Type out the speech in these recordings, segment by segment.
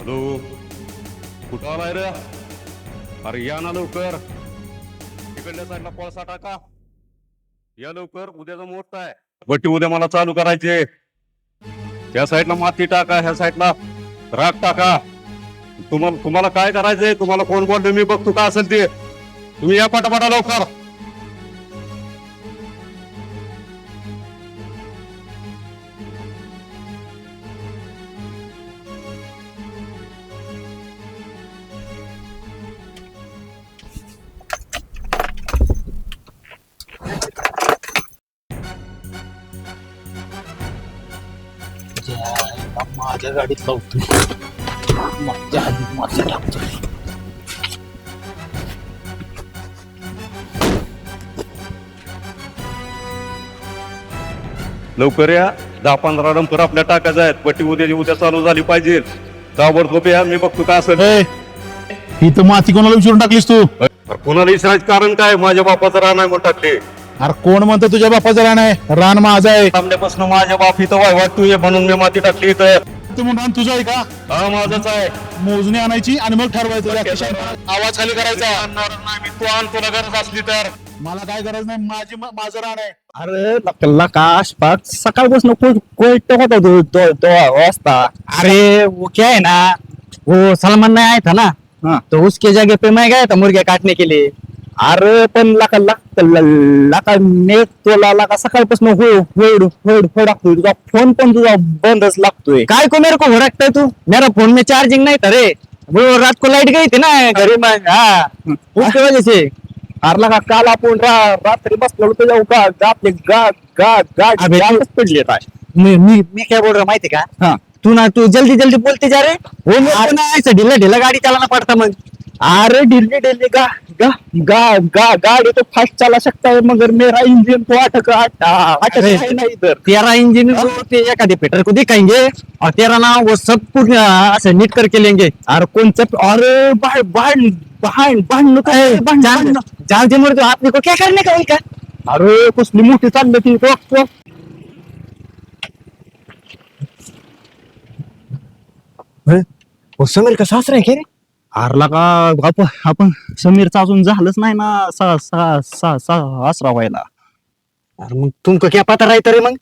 Hello, कुठं आलाय रे? अरे या ना लवकर, तिकडल्या साईडला कोळसा टाका. या लवकर, उद्याचा मुहूर्त आहे. बट्टी उद्या मला चालू करायचे. त्या साईडला माती टाका, ह्या साईडला राख टाका. तुम्हाला काय करायचंय? तुम्हाला कोण बोलतो मी बघतो का असेल ते. तुम्ही या पटापटा लवकर. माझ्या गाडीत लावतोय, माझ्या आधी माझ्या टाकतोय. लवकर या, 10-15 डंपर आपल्या टाकायचं आहेत. पट्टी उद्या चालू झाली पाहिजे. ताबडतोब या, मी बघतो का असेल. ही तर माती कोणाला विचारून टाकलीस तू? कोणाला विसरायचं कारण काय? माझ्या बापाचं रान आहे म्हणून टाकले. अरे कोण म्हणतो तुझ्या बापाचं रान आहे? रान माझं आहे. सामन्यापासून माझ्या बाप इथं वाय वाटतोय म्हणून मी माती टाकली इथं. तुम्ही रान तुझं आहे का? हा माझंच आहे. मोजणी आणायची आणि मग ठरवायचं. आवाज खाली करायचा. तू आण, तुला गरज असली तर. मला काय गरज नाही, माझं रान आहे. अरे लकाश पाक सकाळपासून कोयट होता तो वाजता. अरे वो क्या है ना, वो सलमान नहीं आया था ना, हाँ. तो उसके जगह पे मैं गया था मुर्गे काटने के लिए. अरे पण लका नेट तोला लका सकाळपासून हो तुझा फोन पण तुझा बंदच लागतोय. काय को मेरे को भड़कता है तू? मेरा फोन में चार्जिंग नहीं था रे, वो रात को लाइट गई थी ना घरी में. हाँ, उसकी वजह से. अरे लगा काल आपण रात्री बसलो तुझ्या गाडीच पडली आता. मी क्या बोल रहा माहिती का? हाँ. तू जल्दी जल्दी बोलते जा रे. वो मेरे को ना ऐसे ढीला ढीला गाड़ी चलाना पड़ता मग. अरे ढीली गाड़ी तो फास्ट चला सकता है मगर मेरा इंजन तो अटक है ना इधर. तेरा इंजन ते एखादे पेटर को दिखाएंगे और तेरा ना वो सब कुछ ऐसे नीट करके लेंगे. अरे कॉन्सेप्ट. अरे भांडण काय जान दे मर. आपने को क्या करने का का? अरे कसली मोठी चालली ती. समीर का सासरा आहे का रे? हारला का आपण समीरचा अजून झालंच नाही ना आसरा व्हायला. अरे मग तुमका क्या पता राहतं रे मग?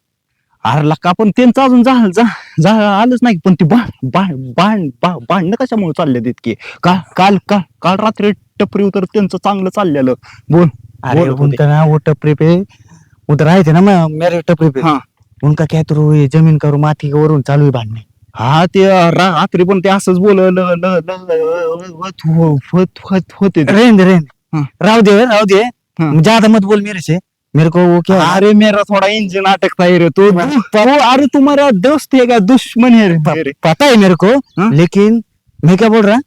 हारला का पण त्यांचं अजून आलंच नाही. पण ती भांडणं कशामुळे चालले इतके? काल रात्री टपरी उतर त्यांचं चांगलं चाललेलं. बोल. अरे उनका ना वो टपरी पे उधर आए थे ना मैं मेरे टपरी पे. हाँ. उनका क्या तो ये जमीन का माथी वरून चालू आहे भांडणे. हा ते रात्री पण ते असंच होते. रेंद हाँ. राव दे हाँ. ज्यादा मत बोल मेरे से. मेरे को वो क्या अरे मेरा थोड़ा इंजन अटकता है रे. तो अरे तुम्हारा दोस्त है क्या दुश्मन है रे? पता है मेरे को. हाँ? लेकिन मैं क्या बोल रहा,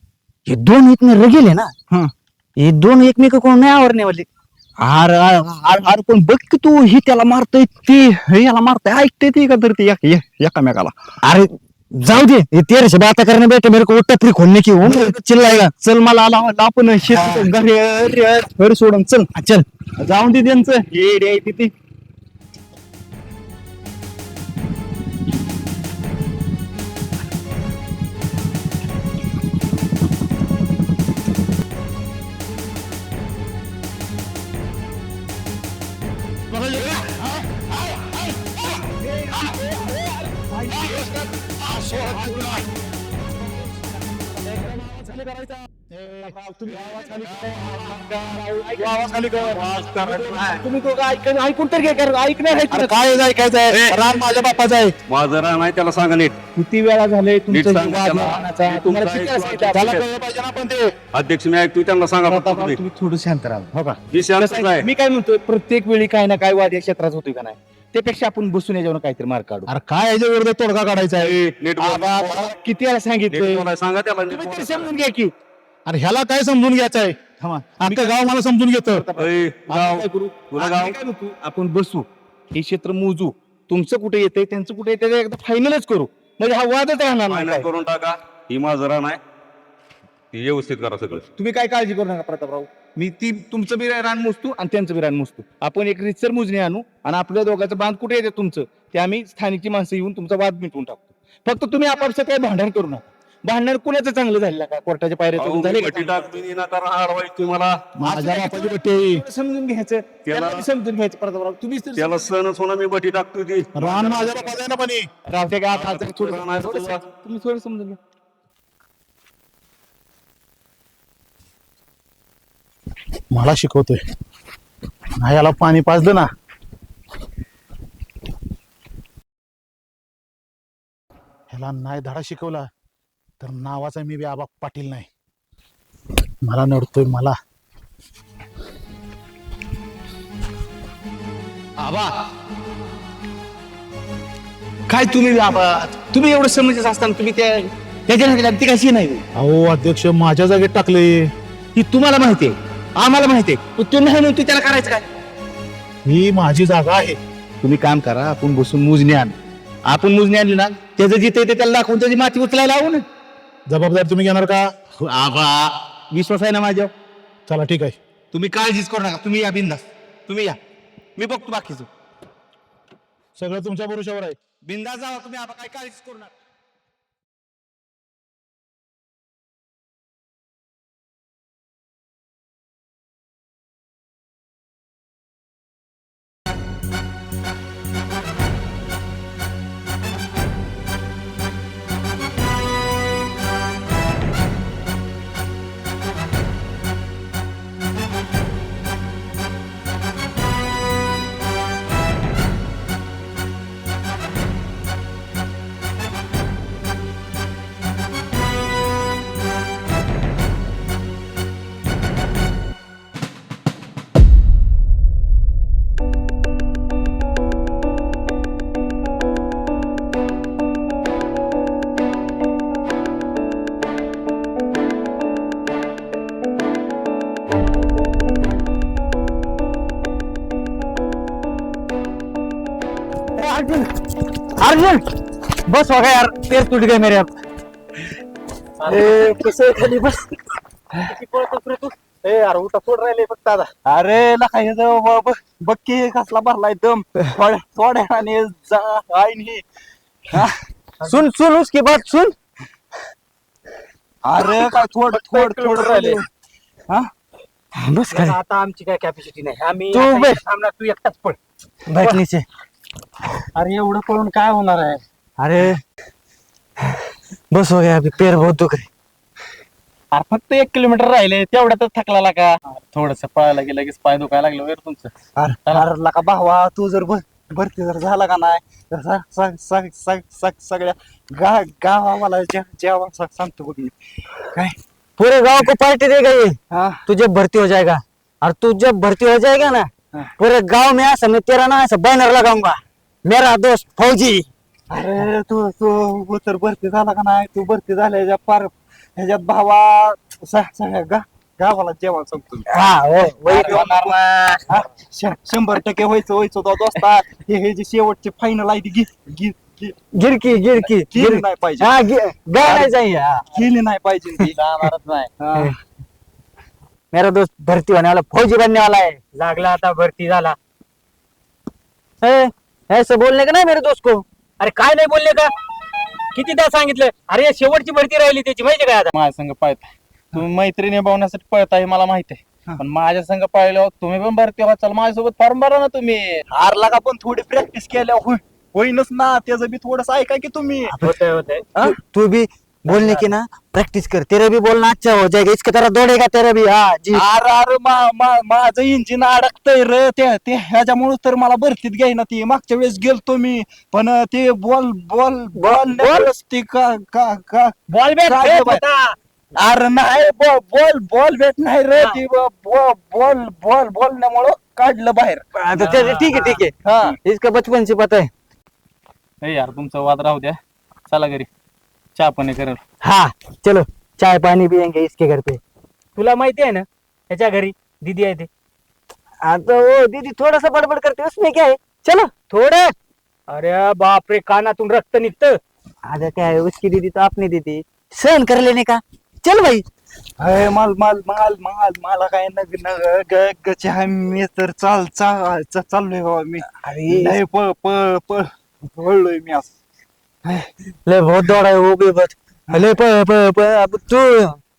ये दोनों इतने रगेल है ना. हाँ. ये दोनों एकमेक को नहीं आवरने वाले. अरे पण बघ की तू ही त्याला मारतोय ती याला मारतोय. ऐकते ती का तर ती एकामेकाला. अरे जाऊ दे, ये तेरे से बात करने बैठे मेरे को टपरी खोलने की वो चिल्लाएगा. चल मला आपण घरी सोडून चल. चल जाऊन दे त्यांचं येडे आहे तिथे. तुम्ही तो ऐकून तर काय ऐकायचं आहे? रान माझ्या बापाचं आहे. माझं रान आहे, त्याला सांगा नीट. किती वेळा झाले नीट तुमचं सांग वाद त्याला. रानाचा? मी तुम्हाला तुमचा किती ऐकतो, असायचं? ऐकतो. त्याला कळलं पाहिजे ना पण ते. अध्यक्ष मी ऐकतोय, त्यांना सांगा फक्त तुम्ही. तुम्ही थोडं शांत राहा. हो का? मी शांतच आहे. मी काय म्हणतोय, प्रत्येक वेळी काय ना काय वाद या क्षेत्रात होतोय का नाही? त्यापेक्षा आपण बसून याच्यावर काहीतरी मार्ग काढू. अरे काय याच्या विरोधात तोडगा काढायचा आहे? नीट बोल. किती वेळा नीट सांगितलं? बोलायला सांगा त्याला. तुम्ही तरी समजून घ्या की. अरे ह्याला काय समजून घ्यायचं आहे? अख्खं गाव मला समजून घेतं. ऐ, गाव. तुला गाव. आम्ही काय म्हणतो, आपण बसू, हे क्षेत्र मोजू, तुमचं कुठे येतंय त्यांचं कुठे येतंय एकदा फायनलच करू. म्हणजे हा वादच राहणार फायनल नाही. करून टाका. ही माझं रान आहे, ती व्यवस्थित करा सगळं. तुम्ही काय काळजी करू नका प्रतापराव. मी ती तुमचं बी रान मोजतो आणि त्यांचं बी रान मोजतो. आपण एक रितसर मोजणी आणू आणि आपल्या दोघांचं बांध कुठे येते तुमचं ते आम्ही स्थानिकची माणसं येऊन तुमचा वाद मिटवून टाकतो. फक्त तुम्ही आपापसात काही भांडण करू नका. भांडण कुणाचं चांगलं झालं का कोर्टाच्या पायऱ्या चढून झाले का? बटी टाकतो ना कारण अडवायची मला. माझ्या बापाची बट्टी समजून घ्यायचं त्याला बी समजून घ्यायचं परत तुम्हीच तर त्याला सणच होणार मी बटी टाकतो ती. रान माझ्या बापाचं आहे ना पाणी. राहते का आता रान आहे तुझं. तुम्ही थोडं समजून घ्या. मला शिकवतोय नाही याला पाणी पाजलं ना ह्याला नाही धडा शिकवला तर नावाचा मी बी आबा पाटील नाही. मला नडतोय मला. आबा काय तुम्ही एवढं समजत असताना तुम्ही त्याच्या ती कशी नाही अहो अध्यक्ष माझ्या जागेत टाकले. ती तुम्हाला माहितीये आम्हाला माहितीये पण तू नाही म्हणून तू त्याला करायचं काय? ही माझी जागा आहे. तुम्ही काम करा आपण बसून मोजणी आण. आपण मोजणी आणली ना त्याचं जिथे येते त्याला दाखवून त्याची माती उचलायला लावू ना. जबाबदारी तुम्ही घेणार का? आबा विश्वास आहे ना माझ्यावर. चला ठीक आहे. तुम्ही काळजीच करू नका. तुम्ही या बिंदास तुम्ही या मी बघतो बाकीचं. सगळं तुमच्या भरोशावर आहे. बिंदास जावा तुम्ही आबा काय काळजीच करू नका. अर्जुन बस हो गया यार पैर टूट गए मेरे अब. खाली बस. अरे उठा सोड राहिले फक्त आता. अरे लका बक्की कसला भरलाय दम थोड्या आणि सुन सुन उसकी बात सुन. अरे काय थोड राहिले. बस खाली. आता आमची काय कॅपॅसिटी नाही आम्ही तू आता बस. इथे थांबणार तू एकटाच पळ. बैठनीचे. अरे एवढं पळून काय होणार आहे? अरे बस हो गया अभी पैर बहुत दुख रहे. अरे फक्त 1 किलोमीटर राहिले तेवढ्यातच थकला का? थोडस पळायला गेलं लगेच पाय दुखायला लागलं वेळ तुमचं. अरे लका भावा तू जर भरती जर झाला का नाही तर सगळ्या गावाला जेव्हा सांगतो बघ मी काय पूरे गांव को पार्टी देगा ये. हा तू जब भर्ती हो जाएगा और तू जब भर्ती हो जाएगा ना पूरे गांव में ऐसा मैं तेरा ना ऐसा बैनर लगाऊंगा मेरा दोस्त फौजी. अरे तू तर भरती झाला का नाही तू भरती झाल्या पार ह्याच्यात भावा सगळ्या गावाला जेवण सांगतो मी. हाँ वही होणार ना. हा, 100% व्हायचं तो दोस्ता. हे जी शेवटची फायनल आहे ती गिरकी गेली नाही पाहिजे. हाँ नहीं चाहिए. हाँ. गेली नाही पाहिजे ती. जाणारच नाही. हा. मेरा दोस्त भर्ती होने वाला फौजी बनने वाला है. लागला आता भरती झाला. ऐसे बोलने का नाही मेरे दोस्त को. अरे काय नाही बोलले का कितीदा सांगितलं. अरे शेवटची भरती राहिली त्याची माहिती काय आता. माझ्या संघ पळताय तुम्ही मैत्री निभावण्यासाठी पळताय मला माहित आहे पण माझ्या संघ पळल्यावर तुम्ही पण भरती व्हाल माझ्यासोबत फॉर्म भरा ना तुम्ही. हारला का पण थोडी प्रॅक्टिस केल्या होईनच ना त्याचं बी थोडस ऐका की तुम्ही. होते तू बी बोलने की ना प्रॅक्टिस कर तेरा भी बोलना अच्छा हो जाएगा इसके तरह दौड़ेगा तेरा भी. हा जी. अरे माझं इंजिन अडकतय रे ते ह्याच्यामुळे तर मला भरतीत घ्यायना ती. मागच्या वेळेस गेलतो मी पण ते बॉल ती का बॉल बॅट काय अरे नाही बॉल भेट नाही रे ती बॉल बोलण्यामुळं काढलं बाहेर. ठीक है हा इसका बचपन से पता है. हे यार तुमचा वाद राहू द्या चला घरी चहा पाणी करेल. हाँ चलो चाय पानी पियेंगे इसके घर पे. तुला माहिती आहे ना त्याच्या घरी दीदी आहे ते. आता वो दीदी थोड़ा सा बड़बड़ करते उसमें क्या है. चलो थोड़ा. अरे बाप रे कानातून रक्त निघतं. अरे क्या है उसकी दीदी तो अपनी दीदी सहन कर लेने का. चल भाई. अरे मला काय चहा मी तर चाललोय बाबा मी. अरे नाही पळलोय मी असं. ले बहुत दौड़ा है वो भी बहुत. अरे तू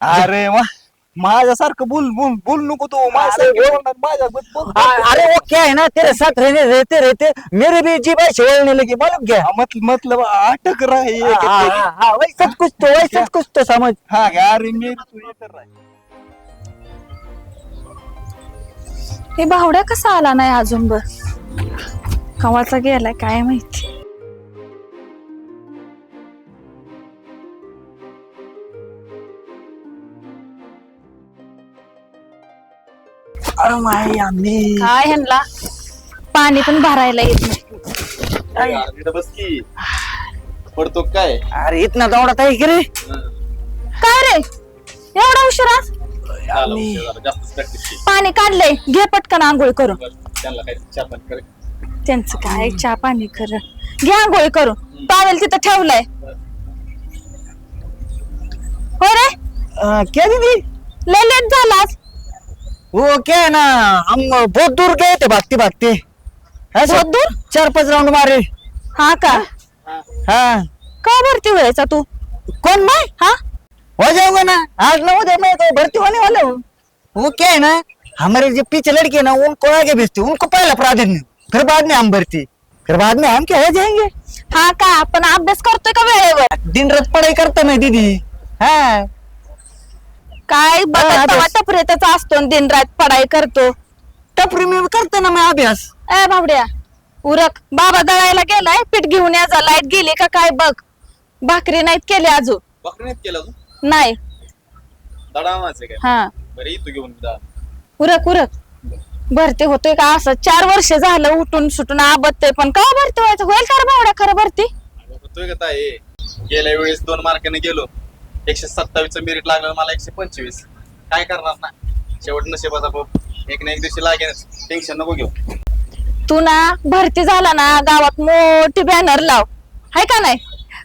अरे वा माझ्यासारखं बोल बोल बोल नको तू अरे वो क्या है ना तेरे साथ रहते रहते मेरे भी जी भाई छोड़ने लगी मालूम क्या मतलब अटक रहा है वैसा कुछ तो समझ हाँ यार मेरी तू ये कर रहा है हे भावड्या कसा आला नाही अजून बर कवाचा गेलाय काय माहिती. काय ह्यांना पाणी पण भरायला येत नाही. बस की पडतो काय अरे इतना दौड़ता है रे काय रे एवढा उशिरा जास्त प्रॅक्टिस पाणी काढलंय घे पटकन आंघोळ करून. त्यांना काय चहा पाणी कर त्यांचं काय चहा पाणी कर घे आंघोळ करून टॉवेल तिथं ठेवलाय. हो रे क्या दीदी लय लेट झालास. वो क्या है ना हम बहुत दूर गए थे भागते भागते ऐसे बहुत दूर? 4-5 राउंड मारे. हा का हाँ का भरती व्हायचा तू. कौन मैं हा हो जाऊंगा ना आज ना उधर मैं तो भर्ती होने वाला हूँ. वो क्या है ना हमारे जो पीछे लड़के हैं ना उनको आगे भेजते उनको पहला प्राधान्य फिर बाद में हम भर्ती फिर बाद में हम क्या हो जाएंगे. हा का आपण अभ्यास करतोय का वेळेवर. दिन रात पढ़ाई करता मैं दीदी. हाँ काय अभ्यास. टपरेताचा असतो दिन रात पडाई करतो. टपरी में करता ना मैं अभ्यास. ए भावड्या उरक बाबा दळायला गेलाय पीठ घेऊन याचा लाईट गेली का काय बघ. भाकरी नाहीत केली अजून. बकरीत केलं तू नाही दडा आणायचं काय हा बरं येतो घेऊन जा उरक उरक भरती होतोय का असं 4 वर्ष झालं उठून सुटून आबदतोय पण का भरती व्हायचं होईल का रे भावड्या खरं भरती. होतोय का ताई गेल्या वेळेस 2 मार्काने गेलो 127 मेरिट लागलं मला 125 काय करणार ना शेवट नशिबाचा बाप एक ना एक दिवशी लागेल टेन्शन नको घेऊ. तू ना भरती झाला ना गावात मोठी बॅनर लाव हाय का नाही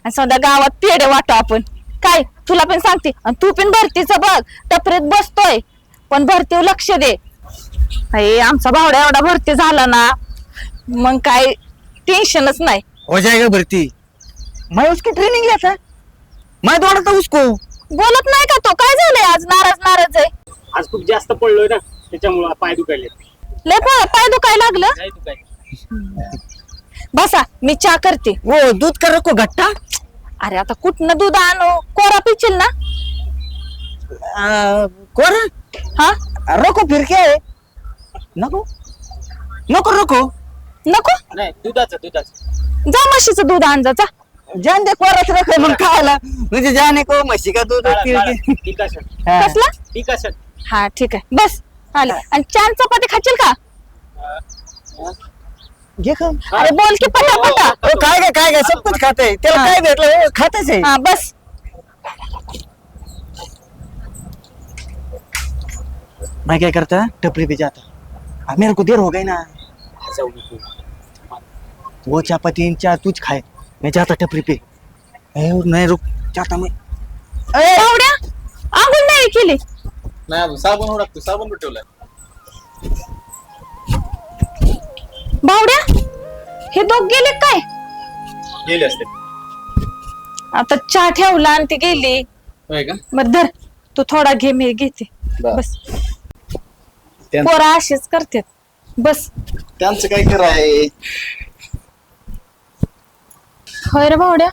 आणि सध्या गावात पेढे वाटो आपण काय तुला पण सांगते आणि तू पण भरतीचं बघ टपरीत बसतोय पण भरतीवर लक्ष दे. हे आमचा भावड्या एवढा भरती झाला ना मग काय टेन्शनच नाही. हो जाएगा भर्ती. मैं उसकी ट्रेनिंग लिया था मैं दौड़ा था उसको. बोलत नाही का तो काय झालंय आज नाराज आहे. आज खूप जास्त पडलोय ना त्याच्यामुळे पाय दुखायले. लय पाय दुखायला लागलं. नाही दुखाय बसा मी चहा करते. वो दूध का रखो घट्टा. अरे आता कुठनं दूध आणू कोरा पिचील ना. कोरा हा रखो फिर क्या है नको नको रखो नको नाही दुधाचं जा म्हशीचं दूध आण जा. जान दे कोराच रखो मग खायला म्हणजे जाने को म्हशी का दूध हाँ. कसला हा ठीक आहे बस आले आणि 4 चपाती खाशील का. घे खा. अरे बोल की पटापटा. वो खाएगा सब कुछ खाते हैं तेरा हाँ. काय भेटलं वो खातेच आहे. हा बस मैं क्या करता टपरी पे जाता अब मेरे को देर हो गई ना वो चपाती 4 तुझ खाए मैं जाता टपरी पे नहीं रुक जाता मैं. भावड्या आंघोळ नाही केली. नाही अजून साबण उडकतो साबण ठेवलाय भावड्या हे दोघ गेले काय. गेले असते आता चहा ठेवला आणि ती गेली. होय का मग धर तू थोडा घे मी घेते. बरं. बस पोरा अशीच करतात बस. त्यांचं काय कराय होय रे भावड्या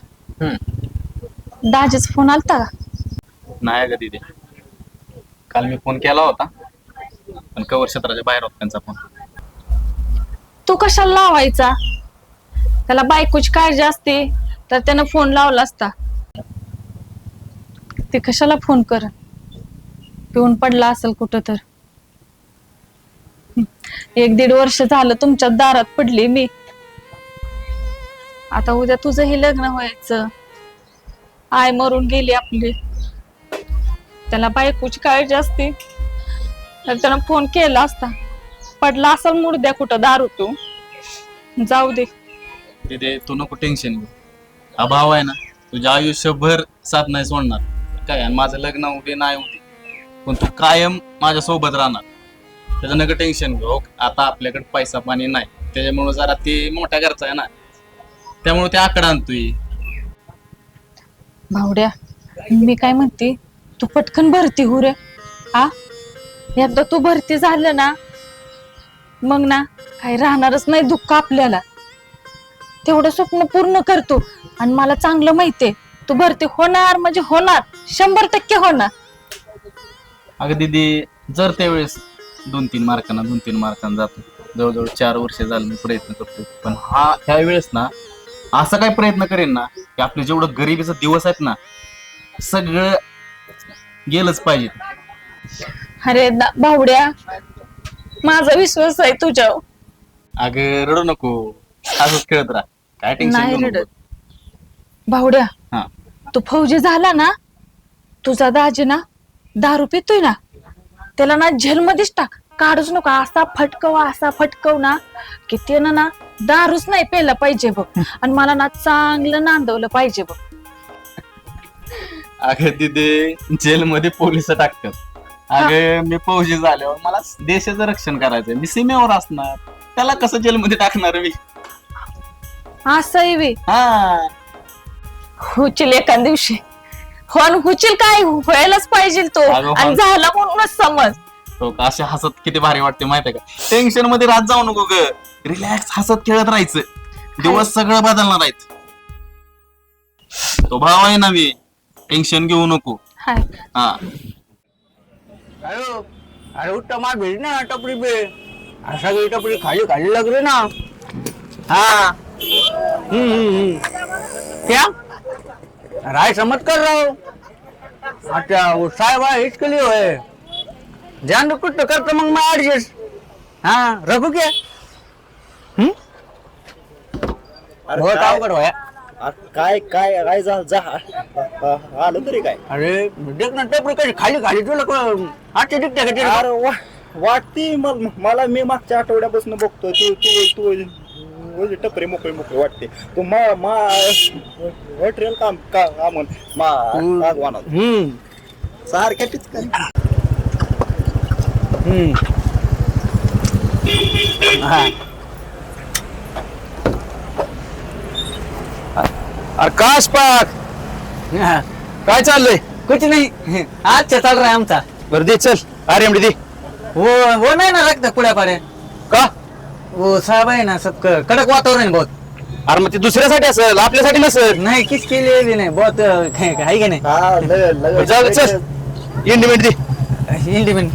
दाजीच फोन आलता का. नाही का तिथे काल मी फोन केला होता पण कवर क्षेत्राच्या बाहेर होता त्यांचा फोन. तू कशाला लावायचा त्याला बायकोची काळजी असते तर त्यानं फोन लावला असता. ते कशाला फोन कर पिऊन पडला असेल कुठं तर. 1-1.5 वर्ष झालं तुमच्या दारात पडली मी. आता उद्या तुझंही लग्न व्हायचं. आय मरून गेली आपली त्याला बायकोची काळजी असते तर त्यानं फोन केला असता. पडला असेल मुर्द्या कुठं दारू तू जाऊ दे. तिथे तू नको टेन्शन घेऊ हा भाव आहे ना तुझ्या आयुष्यभर साथ नाही सोडणार काय आणि माझं लग्न उभे नाही होते पण तू कायम माझ्या सोबत राहणार त्याचं नका टेन्शन घेऊ. आता आपल्याकडे पैसा पाणी नाही त्याच्यामुळे जरा ते मोठ्या घरचा आहे ना त्यामुळे ते आकडा आणतोय. भावड्या मी काय म्हणते, तू पटकन भरती हो रे. हा, एकदा तू भरती झालं ना, मग ना काही राहणारच नाही दुःख आपल्याला. तेवढं स्वप्न पूर्ण करतो. आणि मला चांगलं माहितीये तू भरती होणार म्हणजे होणार, 100% होणार. अगं दीदी, जर त्यावेळेस 2-3 मार्कांना जातो. जवळजवळ 4 वर्ष झालं मी प्रयत्न करतो, पण ह्या वेळेस ना असा काय प्रयत्न करेन ना की आपले जेवढं गरिबीचा दिवस आहेत ना सगळं गेलंच पाहिजे. अरे भावड्या, माझा विश्वास आहे तुझ्यावर. अगं रडू नको, असंच खेळत राहा, काय टेन्शन नाही घेऊ नको. रडत. भावड्या, हा. तू फौजी झाला ना, तुझा दाजी ना दारू पितोय ना, त्याला ना जेलमध्येच टाक, काढूच नको. असा फटकव ना की त्यानं ना दारूच नाही प्यायला पाहिजे बघ. आणि मला ना चांगलं नांदवलं पाहिजे बघ. अगं तिथे जेलमध्ये पोलिस टाकतात. अगं मी फौजी झाल्यावर मला देशाचं रक्षण करायचंय, मी सीमेवर असणार, त्याला कसं जेलमध्ये टाकणार मी? असंही वे हा, हुचील एका दिवशी. हुचील काय व्हायलाच पाहिजे तो. अगं, आणि झाला म्हणूनच समज. तो का असे हसत किती भारी वाटते माहितीये का? टेन्शन मध्ये राहत जाऊ नको ग, रिलॅक्स हसत खेळत राहायचं, दिवस सगळं बदलणार आहेत. तो भाव आहे ना, मी टेन्शन घेऊ नको. हाय. हा, अरे उठा मार भेट ना टपरी पे, असा काही टपरी खाली खाली लग रही ना. हाँ क्या राय समझ कर रहा हूँ. अच्छा वो साहब है इसके लिए है, ध्यान रखो तो करता मग मैं एडजस्ट. हाँ रखू क्या. बहुत अवघड होया. काय काय काय आलं तरी काय. अरे देख ना टपरी कशी खाली खाली तुला आजच्या दिखते का अरे वाटते मला, मी मागच्या आठवड्यापासून बघतोय तू तू टपरे मोकळे वाटते. तू मटेरियल काम सारख्या टिचका. आकाश पाक काय चाललंय. कुछ नहीं, अच्छा चल रहा है आमचा. बरं दे चल, आर्यमडी दे. वो नाही ना रखता पुढ्या पाड्या का. वो साहब आहे ना सब कडक वातावरण बहुत. अरे मग ते दुसऱ्यासाठी असेल, आपल्यासाठी नसेल. नाही किसके लिए भी नाही बहुत आहे का नाही. जाऊ दे, चल इंडिमेंट दे. इंडिमेंट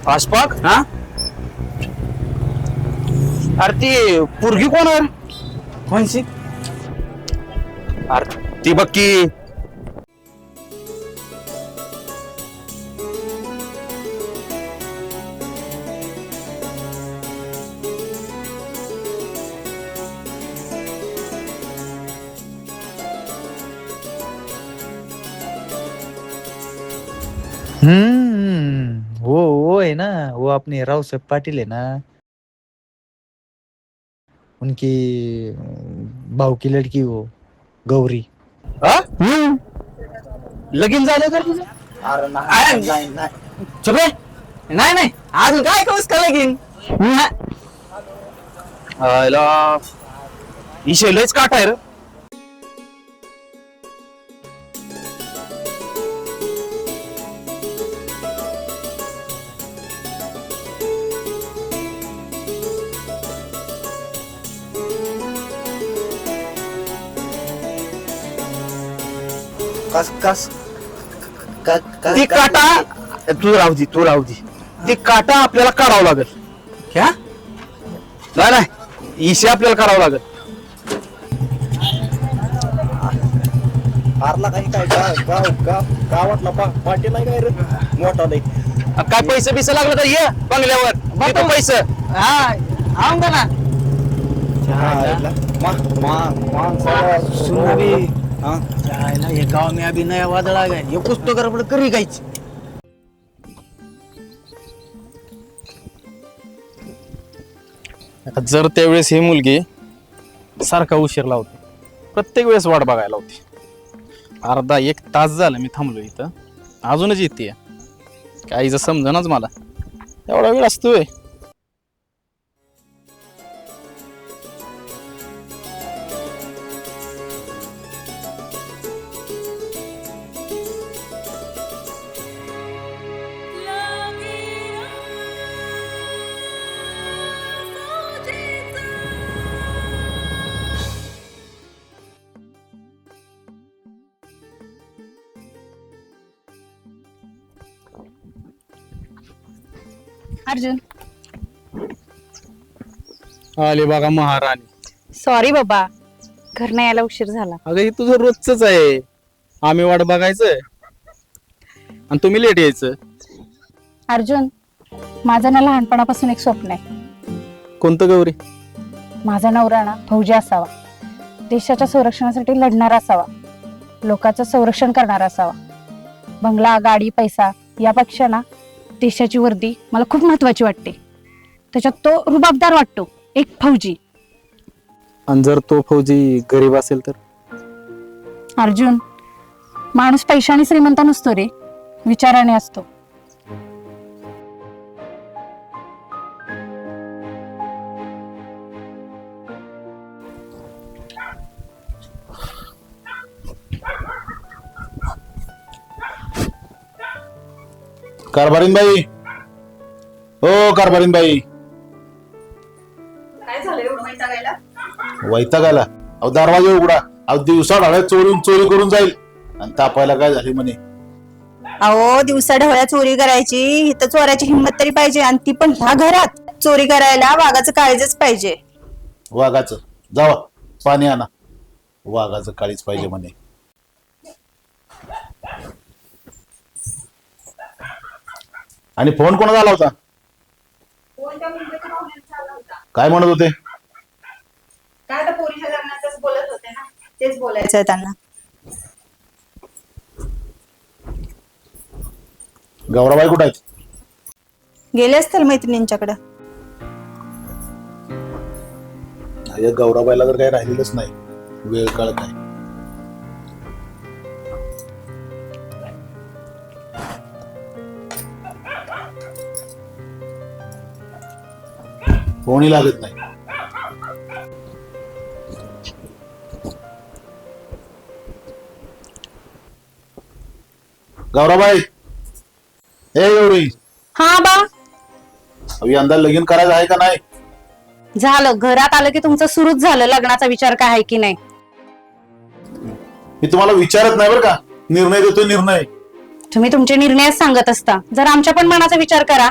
आसपाक. हा अरे ती पोरगी कोण आहे. कोणची. अरे ती बघ की. वो है ना, वो अपने राव साहब पाटिल है ना, उनकी भाऊ की लड़की, वो गौरी. लगीन झालं का तुझं. चुपे. नाही नाही अजून काय कौस का लगीन. इशे लयच काट आहे रे. कस कस ती काटा तू राहू दे. ती काटा आपल्याला काढावं लागेल. क्या. नाही इशे आपल्याला काढावं लागेल. आरला काही काय गावातला पाटील आहे काय रे मोठा नाही. काय पैसे बिसे लागलं तर ये बंगल्यावर पैसे. हा आऊंगा ना. ये गांव में अभी नया वादळ आ गया, ये कुछ तो गड़बड़ करी गई. जर त्यावेळेस ही मुलगी सारखा उशीर लावते, प्रत्येक वेळेस वाट बघायला होती. अर्धा 1 तास झाला मी थांबलो इथं, अजूनच येते. काहीच समजनाच मला. एवढा वेळ असतोय. अर्जुन आले बघा महाराणी. सॉरी बाबा, घर नाही यायला उशीर झाला. अगं हे तुझं रोजच आहे. आम्ही वाट बघायचं आणि तुम्ही लेट यायचं. अर्जुन, माझं ना लहानपणापासून एक स्वप्न आहे. कोणतं गौरी? माझा नवरा ना फौजी असावा, देशाच्या संरक्षणासाठी लढणारा असावा, लोकांचं संरक्षण करणारा असावा. बंगला, गाडी, पैसा यापेक्षा ना देशाची वर्दी मला खूप महत्वाची वाटते. त्याच्यात तो रुबाबदार वाटतो, एक फौजी. आणि जर तो फौजी गरीब असेल तर? अर्जुन, माणूस पैशाने श्रीमंत नसतो रे, विचाराने असतो. कारभारीन बाई, हो कारभारीन बाई. काय झालं एवढं वैतागायला? वैतागाला? अहो दरवाजा उघडा. अहो दिवसा ढाळ्या चोरी करून जाईल आणि तापायला काय झाली म्हणे. अहो दिवसा ढवळ्या चोरी करायची, इथं चोराची हिंमत तरी पाहिजे, आणि ती पण ह्या घरात. चोरी करायला वाघाचं काळीजच पाहिजे. वाघाचं? जावा पाणी आणा. वाघाचं काळीच पाहिजे म्हणे. आणि फोन कोणाचा आला होता? काय म्हणत होते? काय आता पोरीच्या लग्नाचंच बोलत होते ना, तेच बोलायचं त्यांना. गौराबाई कुठे आहेत? गेले असतील मैत्रिणींच्याकडे. गौराबाईला तर काही राहिलेलंच नाही, वेळ काळ काय. कोणी लागत नाही. गौराबाई, ए गौरी, हा बा, यंदा लगीन करायचं आहे का नाही? झालं. घरात आलं की तुमचं सुरूच झालं. लग्नाचा विचार काय आहे की नाही? मी तुम्हाला विचारत नाही बरं का, निर्णय देतोय निर्णय. तुम्ही तुमचे निर्णयच सांगत असता. जर आमच्या पण मनाचा विचार करा.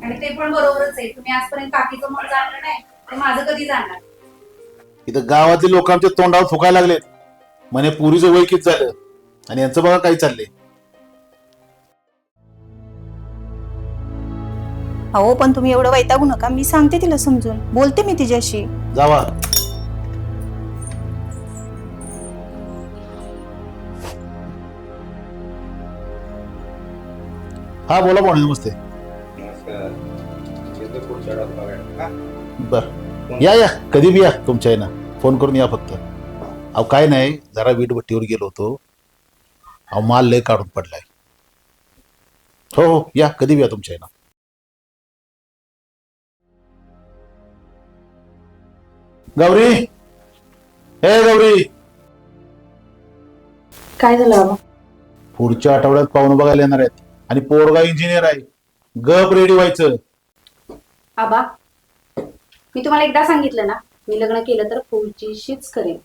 आणि ते पण बरोबरच आहे. तुम्ही आजपर्यंत काकीचं मन जाणलं नाही, ते माझं कधी जाणणार? इथं गावातील लोक आमच्या तोंडावर थुकायला लागलेत म्हणे पुरीचं वय किती झालं, आणि यांचं बघा काही चाललंय. अहो पण तुम्ही एवढं वैतागू नका, मी सांगते तिला समजून, बोलते मी तिच्याशी. जावा. हा बोला पाहुणे, नमस्ते. बर, या कधी बी या, तुमच्या आहे ना, फोन करून या फक्त. अहो काय नाही, जरा वीटभट्टीवर गेलो होतो. अहो माल लय काढून पडलाय. हो या, कधी बी या तुमच्या आहे ना. गौरी, हे गौरी, काय झालं बाबा? पुढच्या आठवड्यात पाहुणं बघायला येणार आहेत, आणि पोरगा इंजिनियर आहे. गप रेडी व्हायचं. आबा, मी तुम्हाला एकदा सांगितलं ना, मी लग्न केलं तर फौजीशीच करेन.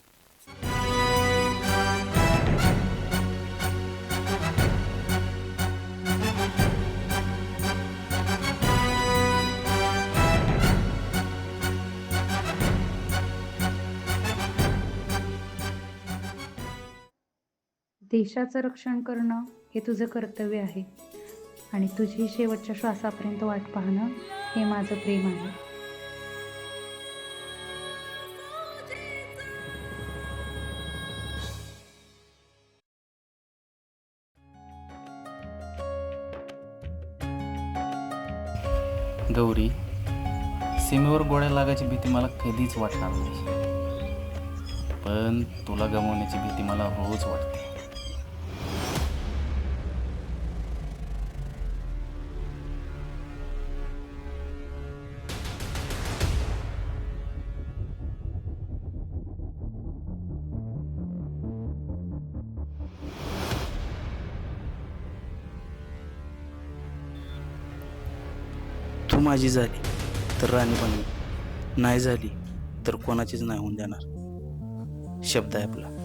देशाचं रक्षण करणं हे तुझं कर्तव्य आहे, आणि तुझी शेवटच्या श्वासापर्यंत वाट पाहणं हे माझं प्रेम आहे. गौरी, सीमेवर गोळ्या लागायची भीती मला कधीच वाटणार नाही, पण तुला गमावण्याची भीती मला रोज वाटते. तू माझी झाली तर राणी बनवी, नाही झाली तर कोणाचीच नाही होऊन देणार. शब्द आहे आपला.